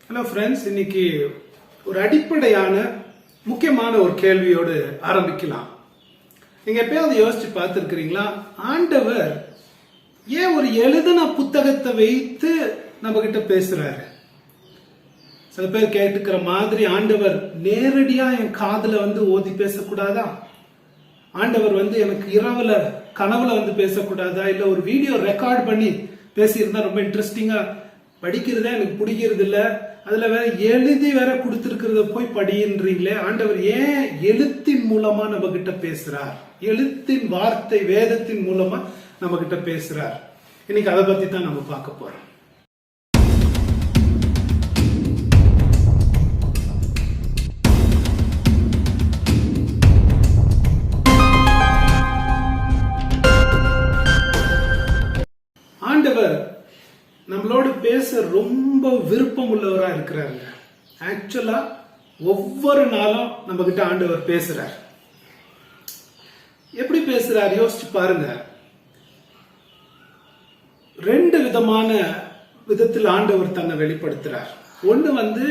Hello friends, இன்னைக்கு ஒரு அடிப்படையான முக்கியமான ஒரு கேள்வியோடு ஆரம்பிக்கலாம். நீங்க எப்பயாவது யோசிச்சு பார்த்துருக்கிறீங்களா? ஆண்டவர் ஏன் ஒரு எழுதின புத்தகத்தை வைத்து நம்ம கிட்ட பேசுறாரு? சில பேர் கேட்டுக்கிற மாதிரி, ஆண்டவர் நேரடியா என் காதுல ஓதி பேசக்கூடாதா? ஆண்டவர் எனக்கு இரவுல கனவுல பேசக்கூடாதா? இல்ல ஒரு வீடியோ ரெக்கார்ட் பண்ணி பேசியிருந்தா ரொம்ப இன்ட்ரெஸ்டிங்கா படிக்கிறதே எனக்கு பிடிக்கிறது இல்ல, அதுல வேற எழுதி வேற கொடுத்திருக்கிறத போய் படின்றீங்களே. ஆண்டவர் ஏன் எழுத்தின் மூலமா நம்ம கிட்ட பேசுறார்? எழுத்தின் வார்த்தை வேதத்தின் மூலமா நம்ம கிட்ட பேசுறார். இன்னைக்கு அதை பத்தி தான் நம்ம பார்க்க போறோம். ஆண்டவர் நம்மளோட பேச ரொம்ப விருப்பம் உள்ளவரா இருக்கிறாருங்க. ஆக்சுவலா ஒவ்வொரு நாளும் நம்ம கிட்ட ஆண்டவர் பேசுறார். எப்படி பேசுறார் யோசிச்சு பாருங்க. ரெண்டு விதமான விதத்தில் ஆண்டவர் தன்னை வெளிப்படுத்துறார். ஒண்ணு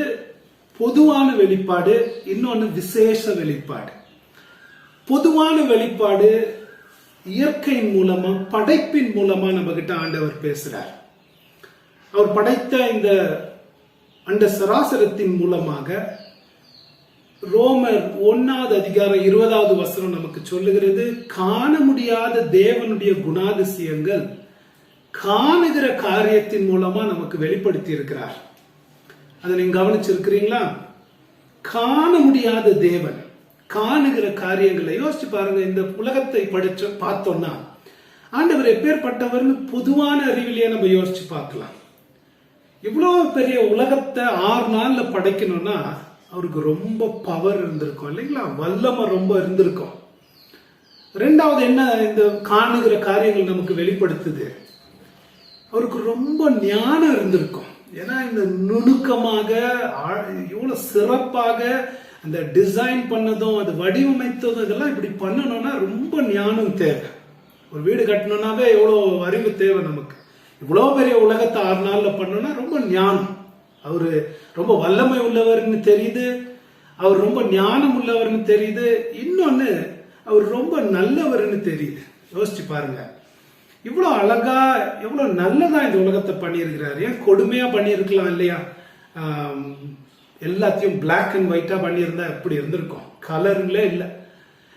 பொதுவான வெளிப்பாடு, இன்னொன்னு விசேஷ வெளிப்பாடு. பொதுவான வெளிப்பாடு இயற்கையின் மூலமா, படைப்பின் மூலமா நம்ம கிட்ட ஆண்டவர் பேசுறார். அவர் படைத்த இந்த அண்ட சராசரத்தின் மூலமாக ரோமர் 1:20 நமக்கு சொல்லுகிறது, காண முடியாத தேவனுடைய குணாதிசயங்கள் காணுகிற காரியத்தின் மூலமா நமக்கு வெளிப்படுத்தி இருக்கிறார். அதை நீங்க கவனிச்சிருக்கிறீங்களா? காண முடியாத தேவன் காணுகிற காரியங்களை யோசிச்சு பாருங்க. இந்த உலகத்தை பார்த்தோம்னா ஆண்டவர் எப்பேற்பட்டவர்னு பொதுவான அறிவிலேயே நம்ம யோசிச்சு பார்க்கலாம். இவ்வளவு பெரிய உலகத்தை 6 நாள்ல படைக்கணும்னா அவருக்கு ரொம்ப பவர் இருந்திருக்கும் இல்லைங்களா? வல்லமை ரொம்ப இருந்திருக்கும். ரெண்டாவது என்ன இந்த காணுகிற காரியங்கள் நமக்கு வெளிப்படுத்துது? அவருக்கு ரொம்ப ஞானம் இருந்திருக்கும். ஏன்னா இந்த நுணுக்கமாக இவ்வளவு சிறப்பாக அந்த டிசைன் பண்ணதும் அது வடிவமைத்ததும் இதெல்லாம் இப்படி பண்ணணும்னா ரொம்ப ஞானம் தேவை. ஒரு வீடு கட்டணும்னாவே எவ்வளவு அறிவு தேவை நமக்கு. இவ்வளவு பெரிய உலகத்தை 6 நாள்ல பண்ணணும்னா ரொம்ப ஞானம். அவரு ரொம்ப வல்லமை உள்ளவர்னு தெரியுது, அவர் ரொம்ப ஞானம் உள்ளவர்னு தெரியுது, இன்னொன்னு அவர் ரொம்ப நல்லவர்னு தெரியுது. யோசிச்சு பாருங்க, இவ்வளவு அழகா எவ்வளவு நல்லதா இந்த உலகத்தை பண்ணியிருக்கிறாரு. ஏன் கொடுமையா பண்ணியிருக்கலாம் இல்லையா? எல்லாத்தையும் பிளாக் அண்ட் ஒயிட்டா பண்ணியிருந்தா எப்படி இருந்திருக்கும்? கலருங்களே இல்லை.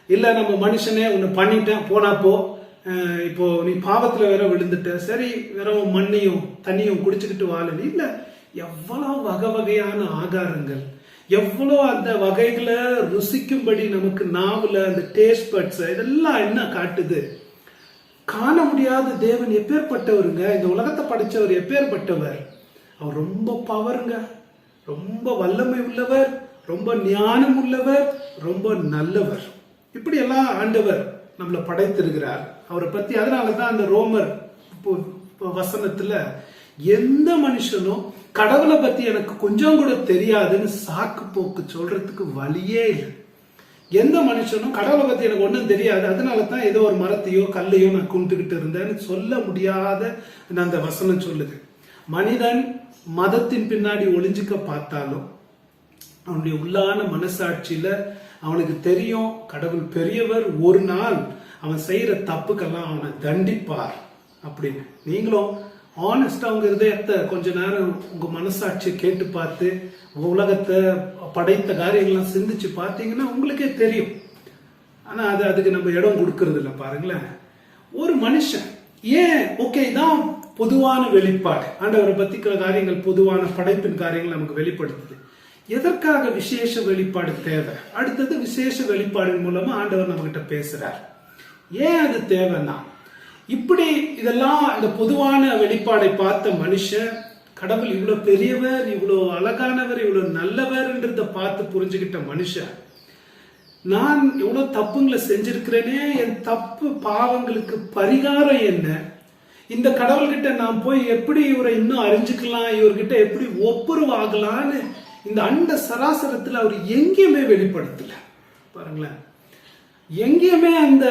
இல்ல நம்ம மனுஷனே ஒன்னு பண்ணிட்டேன் போனா போ, இப்போ நீ பாவத்துல வேற விழுந்துட்ட, சரி வேற மண்ணையும் தண்ணியும் குடிச்சுக்கிட்டு வாழணும். இல்ல, எவ்வளவு வகை வகையான ஆகாரங்கள், எவ்வளவு அந்த வகைகளை ருசிக்கும்படி நமக்கு நாவல அந்த டேஸ்ட் பட்ஸ் இதெல்லாம் என்ன காட்டுது? காண முடியாத தேவன் எப்பேற்பட்டவருங்க. இந்த உலகத்தை படைச்சவர் எப்பேற்பட்டவர்? அவர் ரொம்ப பவருங்க, ரொம்ப வல்லமை உள்ளவர், ரொம்ப ஞானம் உள்ளவர், ரொம்ப நல்லவர். இப்படி எல்லாம் ஆண்டவர் நம்மளை படைத்திருக்கிறார். அவரை பத்தி அதனாலதான் அந்த ரோமர் வசனத்துல எந்த மனுஷனும் கடவுளை பத்தி எனக்கு கொஞ்சம் கூட தெரியாதுன்னு சாக்கு போக்கு சொல்றதுக்கு வழியே இல்லை. எந்த மனுஷனும் கடவுளை பத்தி எனக்கு ஒன்றும் தெரியாது, அதனாலதான் ஏதோ ஒரு மரத்தையோ கல்லையோ நான் கும்பிட்டுக்கிட்டு இருந்தேன்னு சொல்ல முடியாத அந்த வசனம் சொல்லுது. மனிதன் மதத்தின் பின்னாடி ஒளிஞ்சுக்க பார்த்தாலும் அவனுடைய உள்ளான மனசாட்சியில அவனுக்கு தெரியும் கடவுள் பெரியவர், ஒரு நாள் அவன் செய்யற தப்புக்கெல்லாம் அவனை தண்டிப்பார் அப்படின்னு. நீங்களும் ஆனஸ்டா உங்க இதயத்தை கொஞ்ச நேரம் உங்க மனசாட்சியை கேட்டு பார்த்து உலகத்தை படைத்த காரியங்கள்லாம் சிந்திச்சு பார்த்தீங்கன்னா உங்களுக்கே தெரியும். ஆனா அதுக்கு நம்ம இடம் கொடுக்கறது இல்லை. பாருங்களேன், ஒரு மனுஷன் ஏன் ஓகே தான் பொதுவான வெளிப்பாடு, ஆண்டவரை பத்திக்கிற காரியங்கள், பொதுவான படைப்பின் காரியங்கள் நமக்கு வெளிப்படுத்துது. எதற்காக விசேஷ வெளிப்பாடு தேவை? அடுத்தது விசேஷ வெளிப்பாடின் மூலமா ஆண்டவர் நம்ம கிட்ட பேசுறார். ஏன் அது தேவைன்னா, இப்படி இதெல்லாம் இந்த பொதுவான வெளிப்பாடை பார்த்த மனுஷன் கடவுள் இவ்வளவு பெரியவர், இவ்வளவு அழகானவர், இவ்வளவு நல்லவர்ன்றத பார்த்து புரிஞ்சுக்கிட்ட மனுஷன், நான் எவ்வளவு தப்புங்களை செஞ்சிருக்கிறேனே, என் தப்பு பாவங்களுக்கு பரிகாரம் என்ன, இந்த கடவுள்கிட்ட நான் போய் எப்படி இவரை இன்னும் அறிஞ்சுக்கலாம், இவர்கிட்ட எப்படி ஒப்புரவாகலான்னு இந்த அண்ட சராசரத்துல அவர் எங்கேயுமே வெளிப்படுத்தல. பாருங்களேன், எங்கேயுமே அந்த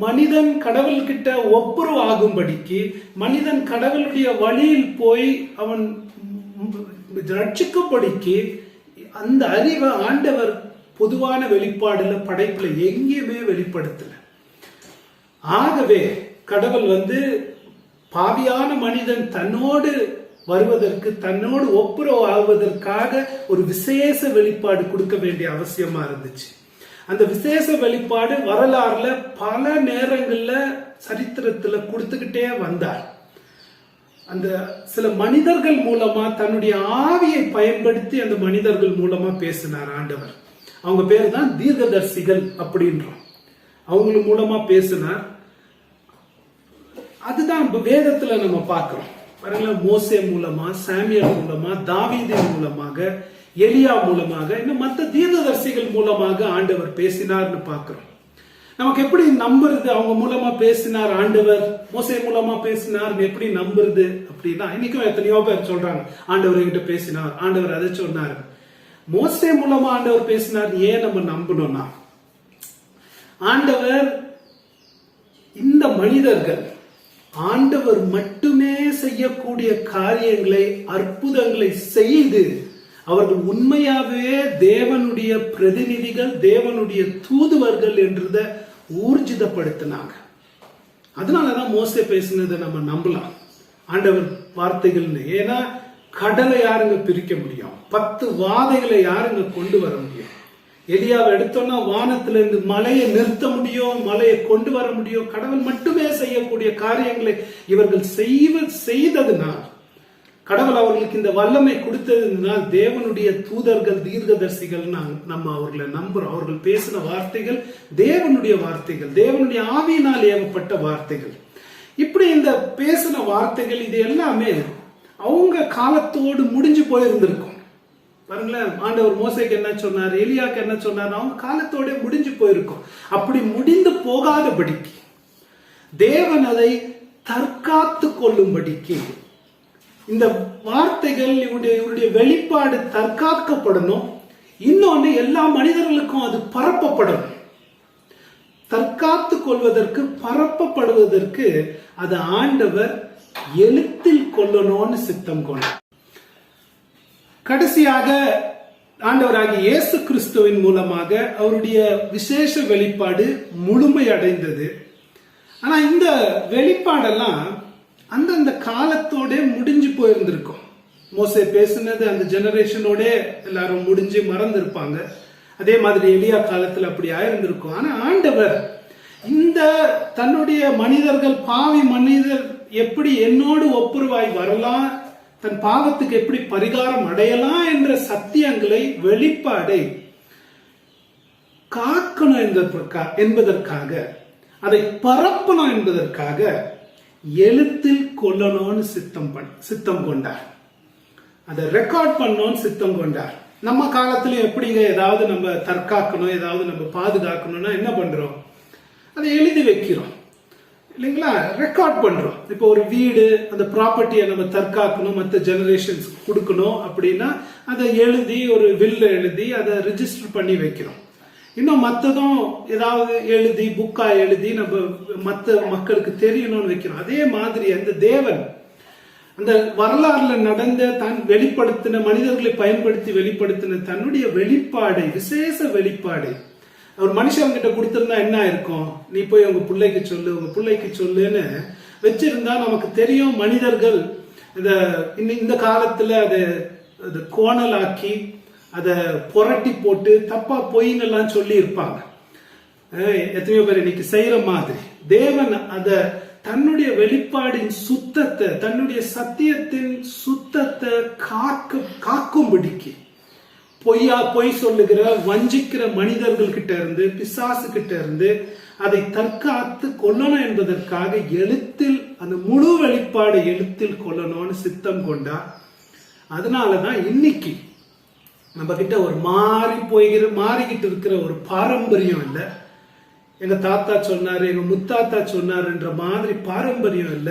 மனிதன் கடவுள்கிட்ட ஒப்புரவு ஆகும்படிக்கு, மனிதன் கடவுளுடைய வழியில் போய் அவன் ரட்சிக்கும்படிக்கு அந்த அறிவை ஆண்டவர் பொதுவான வெளிப்பாடுல படைப்புல எங்கேயுமே வெளிப்படுத்தல. ஆகவே கடவுள் பாவியான மனிதன் தன்னோடு வருவதற்கு, தன்னோடு ஒப்புரவு ஆகுவதற்காக ஒரு விசேஷ வெளிப்பாடு கொடுக்க வேண்டிய அவசியமா இருந்துச்சு. அந்த விசேஷ வெளிப்பாடு வரலாறுல பல நேரங்கள்ல சரித்திரத்துல கொடுத்துக்கிட்டே வந்தார். அந்த சில மனிதர்கள் மூலமா தன்னுடைய ஆவியை பயன்படுத்தி அந்த மனிதர்கள் மூலமா பேசினார் ஆண்டவர். அவங்க பேர் தான் தீர்க்கதரிசிகள் அப்படின்றோம். அவங்க மூலமா பேசினார். அதுதான் வேதத்துல நம்ம பார்க்கிறோம். பாருங்களேன், மோசே மூலமா, சாமியல் மூலமா, தாவீதின் மூலமாக, எலியா மூலமாக, இன்னும் மற்ற தீர்க்கதரிசிகள் மூலமாக ஆண்டவர் பேசினார்னு பார்க்கிறோம். நமக்கு எப்படி நம்புறது? அவங்க மூலமா பேசினார் ஆண்டவர், மோசே மூலமா பேசினார் எப்படி நம்புறது அப்படின்னா, இன்னைக்கும் எத்தனையோ பேர் சொல்றாங்க ஆண்டவர் என்கிட்ட பேசினார், ஆண்டவர் அதை சொன்னார். மோசே மூலமா ஆண்டவர் பேசினார் ஏன் நம்ம நம்பணும்னா, ஆண்டவர் இந்த மனிதர்கள் ஆண்டவர் மட்டுமே செய்யக்கூடிய காரியங்களை, அற்புதங்களை செய்து அவர்கள் உண்மையாகவே தேவனுடைய பிரதிநிதிகள், தேவனுடைய தூதுவர்கள் என்றத ஊர்ஜிதப்படுத்தினாங்க. அதனாலதான் மோசே பேசினதை நம்ம நம்பலாம் ஆண்டவர் வார்த்தைகள். ஏன்னா கடலை யாருங்க பிரிக்க முடியும்? 10 வாதைகளை யாருங்க கொண்டு வர முடியும்? எலியாவை எடுத்தோம்னா வானத்துல இருந்து மலையை நிறுத்த முடியும், மலையை கொண்டு வர முடியும். கடவுள் மட்டுமே செய்யக்கூடிய காரியங்களை இவர்கள் செய்ததுனால், கடவுள் அவர்களுக்கு இந்த வல்லமை கொடுத்ததுனால் தேவனுடைய தூதர்கள், தீர்க்கதரிசிகள் நம்ம அவர்களை நம்புறோம். அவர்கள் பேசின வார்த்தைகள் தேவனுடைய வார்த்தைகள், தேவனுடைய ஆவியினால் ஏவப்பட்ட வார்த்தைகள். இப்படி இந்த பேசின வார்த்தைகள் இது எல்லாமே அவங்க காலத்தோடு முடிஞ்சு போயிருந்திருக்கும். பாருங்களேன், ஆண்டவர் மோசேக்கு என்ன சொன்னார், எலியாக்கு என்ன சொன்னார், அவங்க காலத்தோட முடிஞ்சு போயிருக்கும். அப்படி முடிந்து போகாதபடிக்கு தேவன் அதை தற்காத்து கொள்ளும்படிக்கு இந்த வார்த்தைகள், இவருடைய வெளிப்பாடு தற்காக்கப்படணும். இன்னொன்னு, எல்லா மனிதர்களுக்கும் அது பரப்பப்படணும். தற்காத்து கொள்வதற்கு, பரப்பப்படுவதற்கு அது ஆண்டவர் எழுத்தில் கொள்ளணும்னு சித்தம் கொண்டார். கடைசியாக ஆண்டவராகிய இயேசு கிறிஸ்துவின் மூலமாக அவருடைய விசேஷ வெளிப்பாடு முழுமை அடைந்தது. ஆனா இந்த வெளிப்பாடெல்லாம் அந்தந்த காலத்தோட முடிஞ்சு போயிருந்திருக்கும். மோசே பேசினது அந்த ஜெனரேஷனோட எல்லாரும் முடிஞ்சு மறந்திருப்பாங்க. அதே மாதிரி எலியா காலத்துல அப்படி ஆயிருந்திருக்கும். ஆனா ஆண்டவர் இந்த தன்னுடைய மனிதர்கள், பாவி மனிதர் எப்படி என்னோடு ஒப்புரவாய் வரலாம், தன் பாவத்துக்கு எப்படி பரிகாரம் அடையலாம் என்ற சத்தியங்களை, வெளிப்பாடை காக்கணும் என்பதற்காக, அதை பரப்பணும் என்பதற்காக எழுத்தில் கொள்ளணும்னு சித்தம் கொண்டார். அதை ரெக்கார்ட் பண்ணணும்னு சித்தம் கொண்டார். நம்ம காலத்துல எப்படிங்க ஏதாவது நம்ம தற்காக்கணும், ஏதாவது நம்ம பாதுகாக்கணும்னா என்ன பண்றோம்? அதை எழுதி வைக்கிறோம் இல்லைங்களா, ரெக்கார்ட் பண்றோம். இப்போ ஒரு வீடு, அந்த ப்ராப்பர்ட்டியை நம்ம தற்காக்கணும், மற்ற ஜெனரேஷன்ஸ் கொடுக்கணும் அப்படின்னா அதை எழுதி, ஒரு வில்ல எழுதி அதை ரிஜிஸ்டர் பண்ணி வைக்கிறோம். இன்னும் மற்றதும் ஏதாவது எழுதி, புக்கா எழுதி நம்ம மற்ற மக்களுக்கு தெரியணும்னு வைக்கிறோம். அதே மாதிரி அந்த தேவன் அந்த வரலாறுல நடந்த தான் வெளிப்படுத்தின, மனிதர்களை பயன்படுத்தி வெளிப்படுத்தின தன்னுடைய வெளிப்பாடை, விசேஷ வெளிப்பாடை ஒரு மனுஷங்கிட்ட கொடுத்திருந்தா என்ன இருக்கும்? நீ போய் உங்க பிள்ளைக்கு சொல்லு, உங்க பிள்ளைக்கு சொல்லுன்னு வச்சிருந்தா நமக்கு தெரியும். மனிதர்கள் இந்த காலத்துல அதை கோணலாக்கி, அதை புரட்டி போட்டு தப்பா பொய்ங்கெல்லாம் சொல்லி இருப்பாங்க. எத்தனையோ பேர் இன்னைக்கு செய்யற மாதிரி தேவன் அத தன்னுடைய வெளிப்பாடின் சுத்தத்தை, தன்னுடைய சத்தியத்தின் சுத்தத்தை காக்கும்படிக்கு பொய் சொல்லுகிற, வஞ்சிக்கிற மனிதர்கள் கிட்ட இருந்து, பிசாசு கிட்ட இருந்து அதை தற்காத்து கொள்ளணும் என்பதற்காக எழுத்தில், அந்த முழு வெளிப்பாடு எழுத்தில் கொள்ளணும்னு சித்தம் கொண்டா. அதனாலதான் இன்னைக்கு நம்ம கிட்ட ஒரு மாறிக்கிட்டு இருக்கிற ஒரு பாரம்பரியம் இல்லை. எங்க தாத்தா சொன்னாரு, எங்க முத்தாத்தா சொன்னாருன்ற மாதிரி பாரம்பரியம் இல்ல.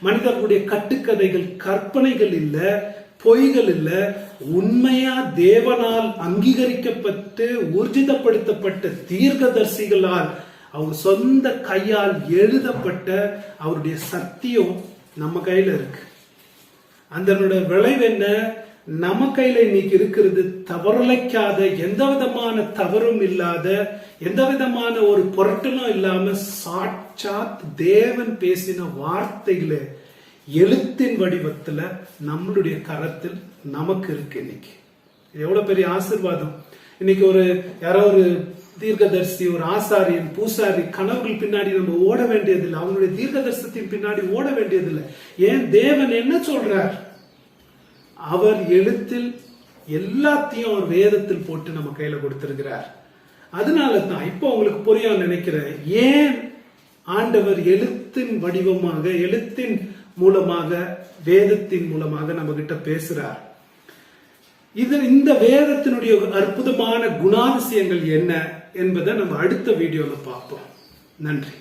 மனிதர்களுடைய கட்டுக்கதைகள், கற்பனைகள் இல்ல, பொய்கள் இல்ல. உண்மையா தேவனால் அங்கீகரிக்கப்பட்டு ஊர்ஜிதப்படுத்தப்பட்ட தீர்க்கதரிசிகளால் அவங்க சொந்த கையால் எழுதப்பட்ட அவருடைய சத்தியம் நம்ம கையில இருக்கு. அதனுடைய விளைவு என்ன? நம்ம கையில இன்னைக்கு இருக்கிறது தவறலைக்காத, எந்த விதமான தவறும் இல்லாத, எந்த விதமான ஒரு பொருட்டலும் இல்லாம சாட்சாத் தேவன் பேசின வார்த்தைகள எழுத்தின் வடிவத்துல நம்மளுடைய கரத்தில் நமக்கு இருக்கு. இன்னைக்கு எவ்வளவு பெரிய ஆசீர்வாதம். இன்னைக்கு யாரோ ஒரு தீர்க்கதரிசி, ஒரு ஆசாரியன், பூசாரி கனவுகள் பின்னாடி நம்ம ஓட வேண்டியதில்லை. அவங்களுடைய தீர்க்கதரிசனத்தின் பின்னாடி ஓட வேண்டியதில்லை. ஏன் தேவன் என்ன சொல்றார்? அவர் எழுத்தில் எல்லாத்தையும் அவர் வேதத்தில் போட்டு நம்ம கையில கொடுத்திருக்கிறார். அதனால தான் இப்போ உங்களுக்கு புரிய நினைக்கிறேன், ஏன் ஆண்டவர் எழுத்தின் வடிவமாக, எழுத்தின் மூலமாக, வேதத்தின் மூலமாக நம்ம கிட்ட பேசுறார். இந்த வேதத்தினுடைய அற்புதமான குணாதிசயங்கள் என்ன என்பதை நம்ம அடுத்த வீடியோல பார்ப்போம். நன்றி.